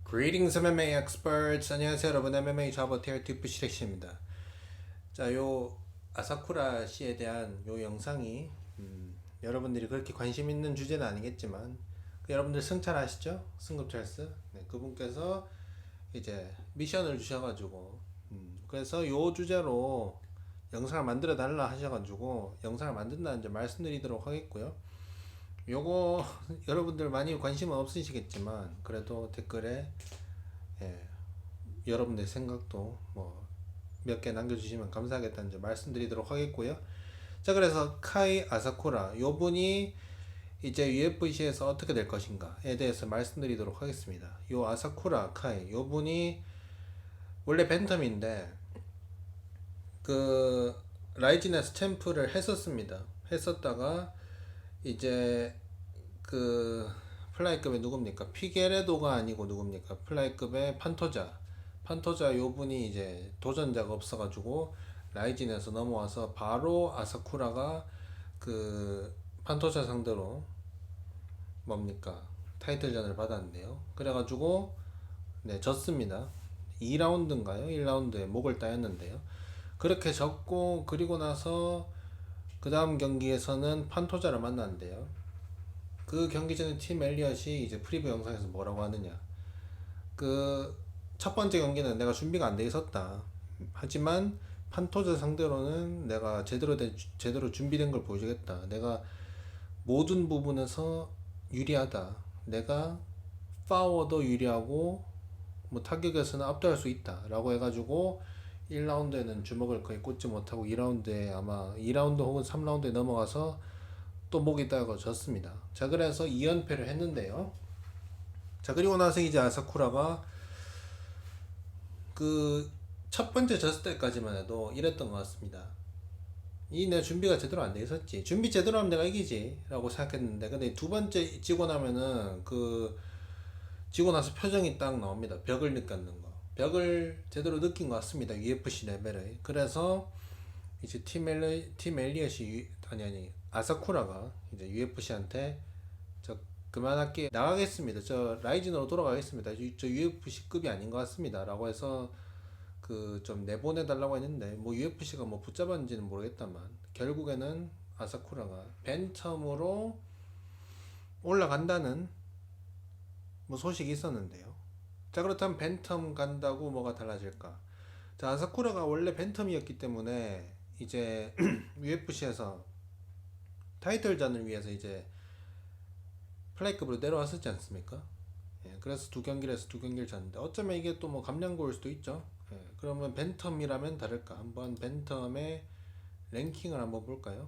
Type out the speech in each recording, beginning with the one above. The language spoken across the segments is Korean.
Greetings MMA experts. 안녕하세요 여러분. MMA 자버티어 듀프시렉시입니다. 자, 요 아사쿠라 씨에 대한 요 영상이 여러분들이 그렇게 관심 있는 주제는 아니겠지만 여러분들 승찰 아시죠? 승급 찰스. 네, 그분께서 이제 미션을 주셔가지고 그래서 요 주제로 영상을 만들어 달라 하셔가지고 영상을 만든다는 점 말씀드리도록 하겠고요. 요거 여러분들 많이 관심은 없으시겠지만 그래도 댓글에 예, 여러분들 생각도 뭐 몇 개 남겨주시면 감사하겠다는 점 말씀드리도록 하겠고요. 자, 그래서 카이 아사쿠라 요 분이 이제 UFC에서 어떻게 될 것인가에 대해서 말씀드리도록 하겠습니다. 요 아사쿠라 카이 요 분이 원래 벤텀인데 그 라이징에서 챔프를 했었습니다. 했었다가 이제 그 플라이급의 누굽니까? 피게레도가 아니고 누굽니까? 플라이급의 판토자 요 분이 이제 도전자가 없어가지고 라이진에서 넘어와서 바로 아사쿠라가 그 판토자 상대로 뭡니까? 타이틀전을 받았는데요. 그래가지고 네, 졌습니다. 2라운드인가요? 1라운드에 목을 따였는데요. 그렇게 졌고 그리고 나서 그 다음 경기에서는 판토자를 만났는데요. 그 경기 전에 팀 엘리엇이 이제 프리뷰 영상에서 뭐라고 하느냐. 그 첫 번째 경기는 내가 준비가 안 돼 있었다. 하지만 판토자 상대로는 내가 제대로 준비된 걸 보여주겠다. 내가 모든 부분에서 유리하다. 내가 파워도 유리하고 뭐 타격에서는 압도할 수 있다. 라고 해가지고 1라운드에는 주먹을 거의 꽂지 못하고 2라운드에 아마 2라운드 혹은 3라운드에 넘어가서 또 목이 따가 졌습니다. 자, 그래서 2연패를 했는데요. 자, 그리고 나서 이제 아사쿠라가 그 첫 번째 졌을 때까지만 해도 이랬던 것 같습니다. 내 준비가 제대로 안 돼 있었지. 준비 제대로 하면 내가 이기지. 라고 생각했는데, 근데 두 번째 지고 나면은 지고 나서 표정이 딱 나옵니다. 벽을 느꼈는 거. 벽을 제대로 느낀 것 같습니다. UFC 레벨에. 그래서 이제 팀 엘리엇이 아니 아사쿠라가 이제 UFC한테 저 그만할게 나가겠습니다. 저 라이진으로 돌아가겠습니다. 저 UFC급이 아닌 것 같습니다.라고 해서 그 좀 내보내 달라고 했는데 뭐 UFC가 뭐 붙잡았는지는 모르겠다만 결국에는 아사쿠라가 벤텀으로 올라간다는 뭐 소식이 있었는데요. 자, 그렇다면 벤텀 간다고 뭐가 달라질까? 자, 아사쿠라가 원래 벤텀이었기 때문에 이제 UFC에서 타이틀전을 위해서 이제 플라이급으로 내려왔었지 않습니까? 예, 그래서 두 경기를 해서 두 경기를 졌는데 어쩌면 이게 또 뭐 감량고일 수도 있죠. 예, 그러면 벤텀이라면 다를까? 한번 벤텀의 랭킹을 한번 볼까요?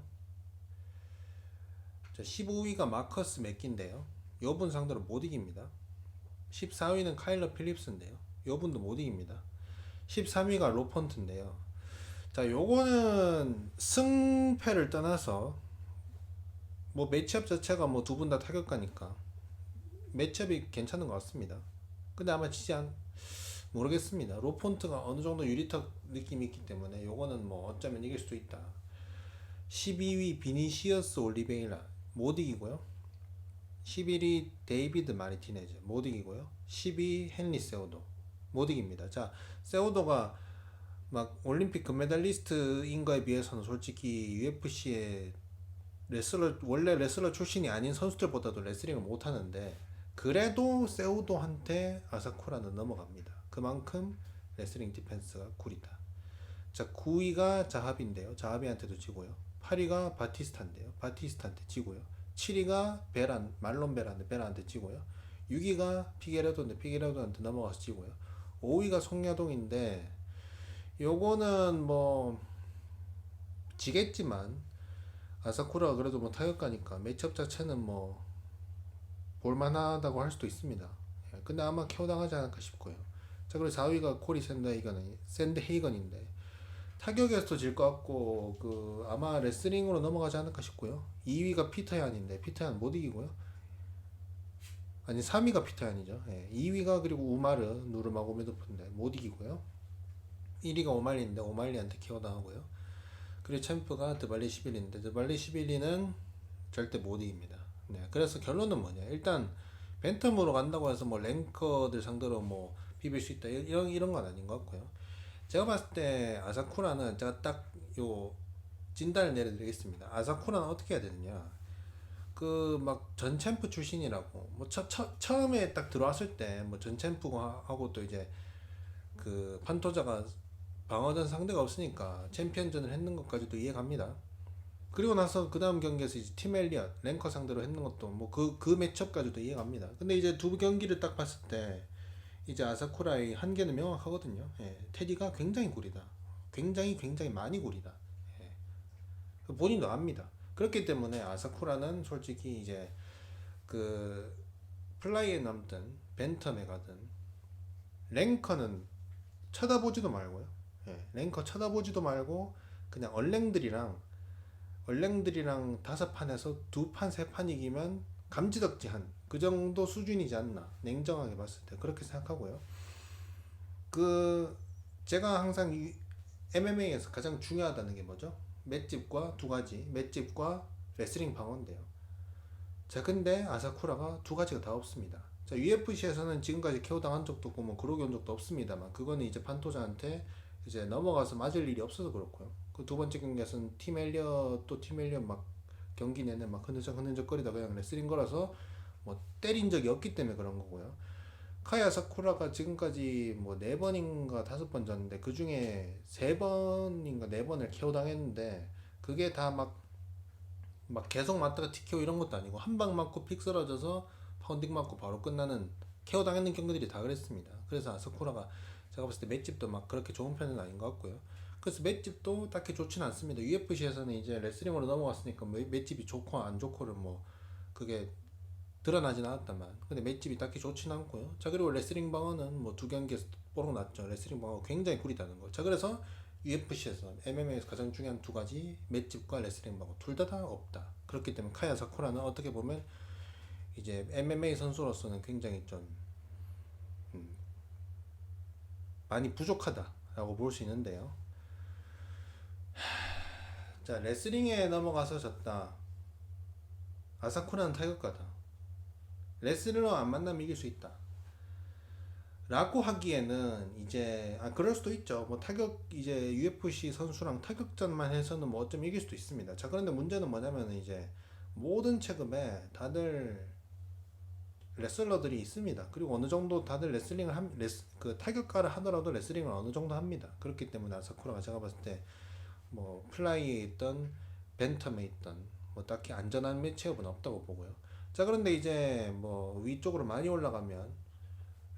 자, 15위가 마커스 맥기인데요. 요분 상대로 못 이깁니다. 14위는 카일러 필립스인데요. 요분도 못 이깁니다. 13위가 로펀트인데요. 자, 요거는 승패를 떠나서 뭐 매치업 자체가 뭐 두 분 다 타격가니까 매치업이 괜찮은 것 같습니다. 근데 아마 모르겠습니다. 로폰트가 어느 정도 유리턱 느낌이 있기 때문에 요거는 뭐 어쩌면 이길 수도 있다. 12위 비니시어스 올리베이라 못 이기고요. 11위 데이비드 마르티네즈 못 이기고요. 12위 헨리 세오도 못 이깁니다. 자, 세오도가 막 올림픽 금메달리스트인 거에 비해서는 솔직히 UFC에 원래 레슬러 출신이 아닌 선수들보다도 레슬링을 못하는데 그래도 세우도한테 아사쿠라는 넘어갑니다. 그만큼 레슬링 디펜스가 구리다. 자, 9위가 자하비인데요. 자하비한테도 지고요. 8위가 바티스타인데요. 바티스타한테 지고요. 7위가 말론 베란한테 지고요. 6위가 피게레도인데 피게레도한테 넘어가서 지고요. 5위가 송야동인데 요거는 뭐 지겠지만 아사쿠라가 그래도 뭐 타격가니까 매치업 자체는 뭐 볼만하다고 할 수도 있습니다. 예, 근데 아마 KO 당하지 않을까 싶고요. 자, 그리고 4위가 코리 샌드헤이건인데 타격에서도 질 것 같고 그 아마 레슬링으로 넘어가지 않을까 싶고요. 2위가 피터얀인데 피터얀 못 이기고요. 아니 3위가 피터얀이죠. 예, 2위가 그리고 우마르 누르마고메도프인데 못 이기고요. 1위가 오말리인데 오말리한테 KO 당하고요. 그리고 챔프가 드발리 시빌리인데 드발리 시빌리는 절대 못 이깁니다. 네, 그래서 결론은 뭐냐? 일단 벤텀으로 간다고 해서 뭐 랭커들 상대로 뭐 비빌 수 있다 이런 건 아닌 것 같고요. 제가 봤을 때 아사쿠라는 제가 딱 요 진단을 내려드리겠습니다. 아사쿠라는 어떻게 해야 되느냐? 그 막 전 챔프 출신이라고 뭐 처음에 딱 들어왔을 때 뭐 전 챔프하고 또 이제 그 판토자가 방어전 상대가 없으니까 챔피언전을 했는 것까지도 이해갑니다. 그리고 나서 그 다음 경기에서 이제 팀 엘리엇 랭커 상대로 했는 것도 뭐 그 매첩까지도 이해갑니다. 근데 이제 두 경기를 딱 봤을 때 이제 아사쿠라의 한계는 명확하거든요. 예, 테디가 굉장히 구리다. 굉장히 많이 구리다. 예, 본인도 압니다. 그렇기 때문에 아사쿠라는 솔직히 이제 그 플라이에 남든 벤텀에 가든 랭커는 쳐다보지도 말고요. 예, 랭커 쳐다보지도 말고 그냥 얼랭들이랑 다섯 판에서 두 판, 세 판 이기면 감지덕지한 그 정도 수준이지 않나. 냉정하게 봤을 때 그렇게 생각하고요. 그 제가 항상 이 MMA에서 가장 중요하다는 게 뭐죠? 맷집과 두 가지, 맷집과 레슬링 방어인데요. 자, 근데 아사쿠라가 두 가지가 다 없습니다. 자, UFC에서는 지금까지 KO 당한 적도 없고 뭐 그러기 온 적도 없습니다만 그거는 이제 판토자한테 이제 넘어가서 맞을 일이 없어서 그렇고요. 그 두 번째 경기에서는 팀 엘리엇 막 경기 내내 막 흔들적거리다 그냥 레슬링 거라서 뭐 때린 적이 없기 때문에 그런 거고요. 카야 사쿠라가 지금까지 뭐 네 번인가 다섯 번 졌는데 그 중에 세 번인가 네 번을 KO 당했는데 그게 다 막 계속 맞다가 TKO 이런 것도 아니고 한 방 맞고 픽 쓰러져서 파운딩 맞고 바로 끝나는 KO 당했는 경기들이 다 그랬습니다. 그래서 아사쿠라가 제가 봤을 때 맷집도 막 그렇게 좋은 편은 아닌 것 같고요. 그래서 맷집도 딱히 좋지는 않습니다. UFC에서는 이제 레슬링으로 넘어갔으니까 뭐 맷집이 좋고 안 좋고를 뭐 그게 드러나진 않았다만 근데 맷집이 딱히 좋진 않고요. 자, 그리고 레슬링 방어는 뭐 두 경기에서 뽀록 났죠. 레슬링 방어 굉장히 구리다는 거. 자, 그래서 UFC에서 MMA에서 가장 중요한 두 가지 맷집과 레슬링 방어 둘 다 없다. 그렇기 때문에 카야 사쿠라는 어떻게 보면 이제 MMA 선수로서는 굉장히 좀 많이 부족하다라고 볼 수 있는데요. 자, 레슬링에 넘어가서 졌다. 아사쿠라는 타격가다. 레슬러 안 만나면 이길 수 있다. 라고 하기에는 이제 그럴 수도 있죠. 뭐 타격 이제 UFC 선수랑 타격전만 해서는 뭐 어쩜 이길 수도 있습니다. 자, 그런데 문제는 뭐냐면 이제 모든 체급에 다들 레슬러들이 있습니다. 그리고 어느 정도 다들 그 타격가를 하더라도 레슬링을 어느 정도 합니다. 그렇기 때문에 아사쿠라가 제가 봤을 때 뭐 플라이에 있던 벤텀에 있던 뭐 딱히 안전한 매치업은 없다고 보고요. 자, 그런데 이제 뭐 위쪽으로 많이 올라가면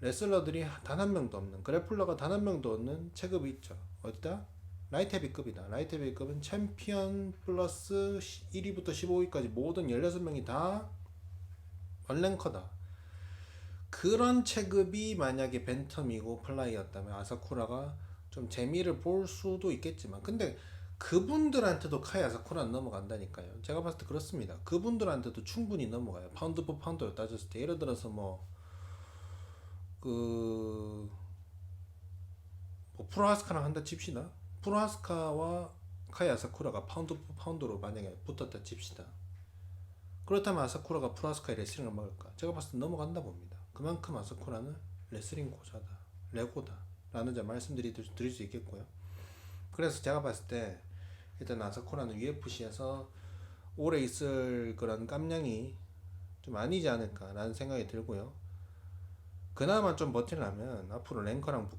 레슬러들이 단 한 명도 없는 그래플러가 단 한 명도 없는 체급이 있죠. 어디다? 라이트 헤비급이다. 라이트 헤비급은 챔피언 플러스 1위부터 15위까지 모든 16명이 다 얼랭커다. 그런 체급이 만약에 벤텀이고 플라이였다면 아사쿠라가 좀 재미를 볼 수도 있겠지만 근데 그분들한테도 카이 아사쿠라는 넘어간다니까요. 제가 봤을 때 그렇습니다. 그분들한테도 충분히 넘어가요. 파운드 포 파운드로 따졌을 때 예를 들어서 그 프로하스카랑 한다 칩시다. 프로하스카와 카이 아사쿠라가 파운드 포 파운드로 만약에 붙었다 칩시다. 그렇다면 아사쿠라가 프로하스카의 레슬링을 막을까? 제가 봤을 때 넘어간다 봅니다. 그만큼 아사쿠라는 레슬링 고자다, 레고다 라는 점 드릴 수 있겠고요. 그래서 제가 봤을 때 일단 아사쿠라는 UFC에서 오래 있을 그런 깜냥이 좀 아니지 않을까라는 생각이 들고요. 그나마 좀 버틸라면 앞으로 랭커랑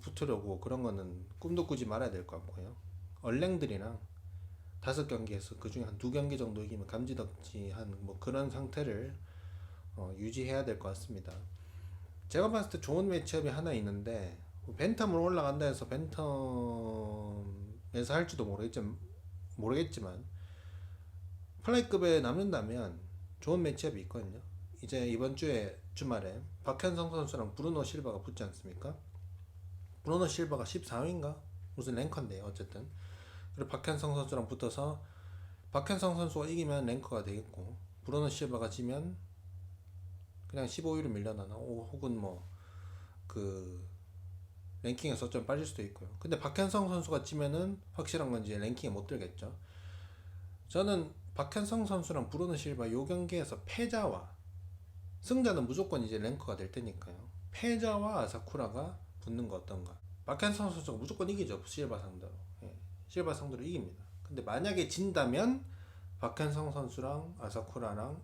붙으려고 그런 거는 꿈도 꾸지 말아야 될 것 같고요. 얼랭들이랑 다섯 경기에서 그 중에 한 두 경기 정도 이기면 감지덕지한 뭐 그런 상태를 유지해야 될 것 같습니다. 제가 봤을 때 좋은 매치업이 하나 있는데 벤텀으로 올라간다 해서 벤텀에서 할지도 모르겠지만 플라이급에 남는다면 좋은 매치업이 있거든요. 이제 이번 주말에 박현성 선수랑 브루노 실바가 붙지 않습니까? 브루노 실바가 14위인가? 무슨 랭커인데요. 어쨌든 그리고 박현성 선수랑 붙어서 박현성 선수가 이기면 랭커가 되겠고 브루노 실바가 지면 그냥 15위로 밀려나나 혹은 뭐 그 랭킹에서 좀 빠질 수도 있고요. 근데 박현성 선수가 지면은 확실한 건 이제 랭킹에 못 들겠죠. 저는 박현성 선수랑 브루노 실바 요 경기에서 패자와 승자는 무조건 이제 랭커가 될 테니까요. 패자와 아사쿠라가 붙는 거 어떤가? 박현성 선수가 무조건 이기죠. 실바 상대로. 예, 실바 상대로 이깁니다. 근데 만약에 진다면 박현성 선수랑 아사쿠라랑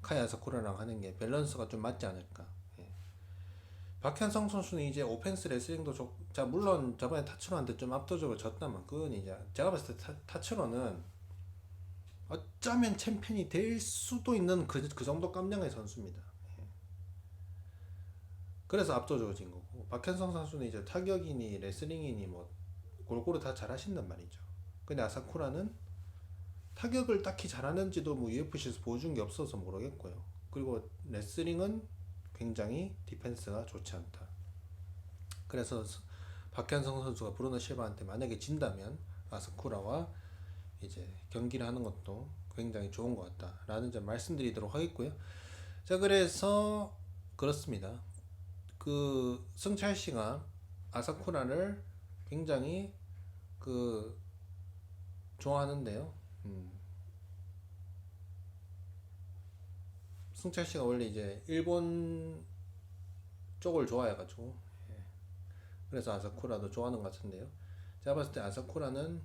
카이 아사쿠라랑 하는 게 밸런스가 좀 맞지 않을까. 예. 박현성 선수는 이제 오펜스 레슬링도 자 물론 저번에 타츠로한테 좀 압도적으로 졌다만 그건 이제 제가 봤을 때 타츠로는 어쩌면 챔피언이 될 수도 있는 그 정도 깜냥의 선수입니다. 예. 그래서 압도적으로 진 거고 박현성 선수는 이제 타격이니 레슬링이니 뭐 골고루 다 잘하신단 말이죠. 근데 아사쿠라는 타격을 딱히 잘하는지도 뭐 UFC에서 보여준 게 없어서 모르겠고요. 그리고 레슬링은 굉장히 디펜스가 좋지 않다. 그래서 박현성 선수가 브루노 실바한테 만약에 진다면 아사쿠라와 이제 경기를 하는 것도 굉장히 좋은 것 같다라는 점 말씀드리도록 하겠고요. 자, 그래서 그렇습니다. 그 승철 씨가 아사쿠라를 굉장히 그 좋아하는데요. 승철 씨가 원래 이제 일본 쪽을 좋아해가지고 그래서 아사쿠라도 좋아하는 것 같은데요. 제가 봤을 때 아사쿠라는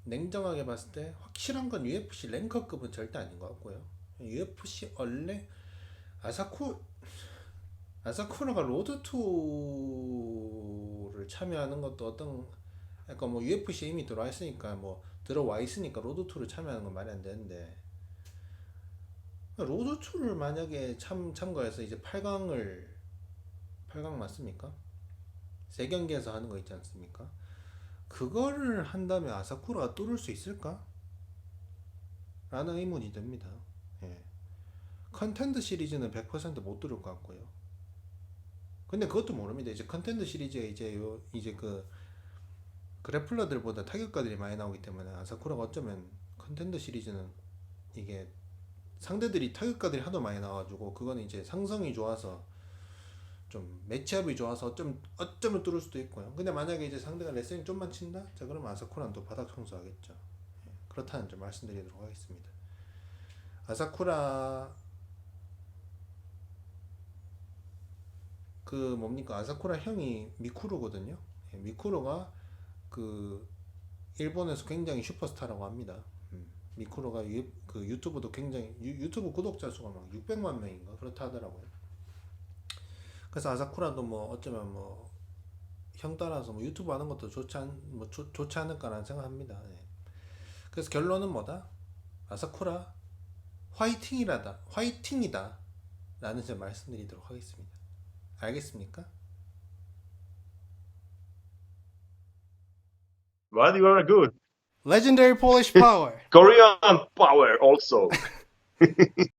냉정하게 봤을 때 확실한 건 UFC 랭커급은 절대 아닌 것 같고요. UFC 원래 아사쿠라가 로드2를 참여하는 것도 어떤 약간 뭐 UFC에 이미 들어와 있으니까 로드2를 참여하는 건 말이 안 되는데 로드2를 만약에 참가해서 이제 8강 맞습니까? 세 경기에서 하는 거 있지 않습니까? 그거를 한다면 아사쿠라가 뚫을 수 있을까? 라는 의문이 듭니다. 예. 컨텐드 시리즈는 100%못 뚫을 것 같고요. 근데 그것도 모릅니다. 이제 컨텐드 시리즈에 이제 그 그래플러들보다 타격가들이 많이 나오기 때문에 아사쿠라가 어쩌면 컨텐드 시리즈는 이게 상대들이 타격가들이 하도 많이 나와가지고 그거는 이제 상성이 좋아서 좀 매치업이 좋아서 어쩌면 뚫을 수도 있고요. 근데 만약에 이제 상대가 레슬링 좀만 친다? 자 그러면 아사쿠라는 또 바닥 청소하겠죠. 예, 그렇다는 점 말씀드리도록 하겠습니다. 아사쿠라 그 뭡니까 아사쿠라 형이 미쿠로거든요. 예, 미쿠로가 그 일본에서 굉장히 슈퍼스타라고 합니다. 미쿠로가 그 유튜브도 굉장히 유튜브 구독자 수가 막 600만 명인가 그렇다 하더라고요. 그래서 아사쿠라도 뭐 어쩌면 뭐 형 따라서 뭐 유튜브 하는 것도 좋지 않을까라는 생각합니다. 예. 그래서 결론은 뭐다? 아사쿠라 화이팅이다 라는 점 말씀드리도록 하겠습니다. 알겠습니까? But you are good. Legendary Polish Power. Korean power also.